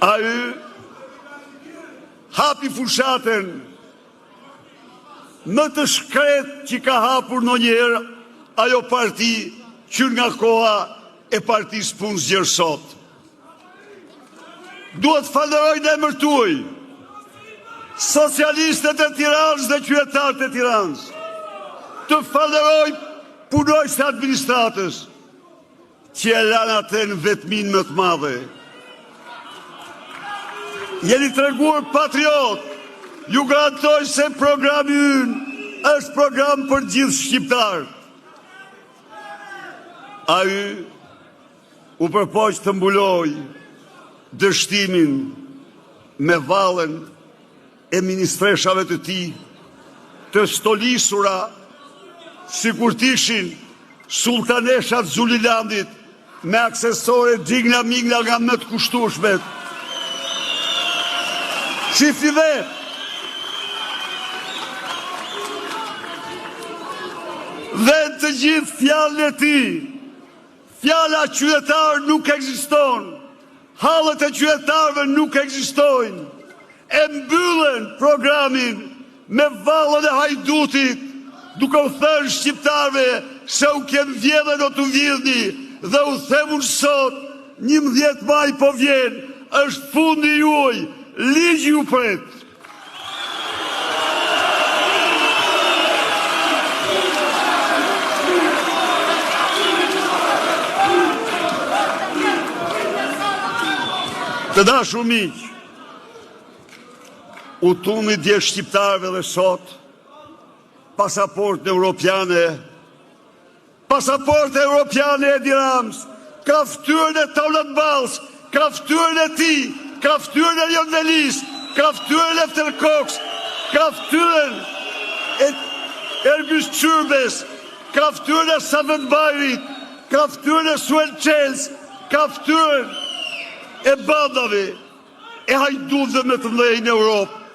Ai hapi fushatën më të shkret që ka hapur ndonjëherë ajo parti që nga koha e partisë Punë Zgjerë sot. Duhet falenderoj në emër tuaj socialistët e Tiranës dhe qytetarët e Tiranës. Të falenderoj punojësit e administratës që e lanë atë në vetmin më të madhe. Jeni treguar patriot, ju garantoj se programi ynë është program për gjithë shqiptarët. Ai u përpoq të mbuloj dështimin me vallën e ministreshave të tij, të stolisura sikur t'ishin sultaneshat Zulilandit me aksesore gjigla migla nga më të kushtueshmet. Shifni vetë. Dhe të gjithë fjallën e tij, fjalla qytetar nuk ekziston, hallet e qytetarëve nuk ekzistojnë, e mbyllen programin me vallën e hajdutit, duke u thënë shqiptarëve se u kem vjedhë do t'u vjedhni, dhe u themun sot, 11 maj po vjen, është fundi juaj, ligji ju pret. Të dashur miq, u tuni dje shqiptarëve dhe sot pasaportë europiane e Dirams, ka ftyrën e Taulat Ballës, ka ftyrën e tij, ka ftyrën e Lion Velis, ka ftyrën e Lefter Koks, ka ftyrën e Ergys Çyrbes, ka ftyrën e Savet Bajrit, ka ftyrën e Suel Çels, ka ftyrën e bandave, e hajdutëve me të mëdhenj në Europë.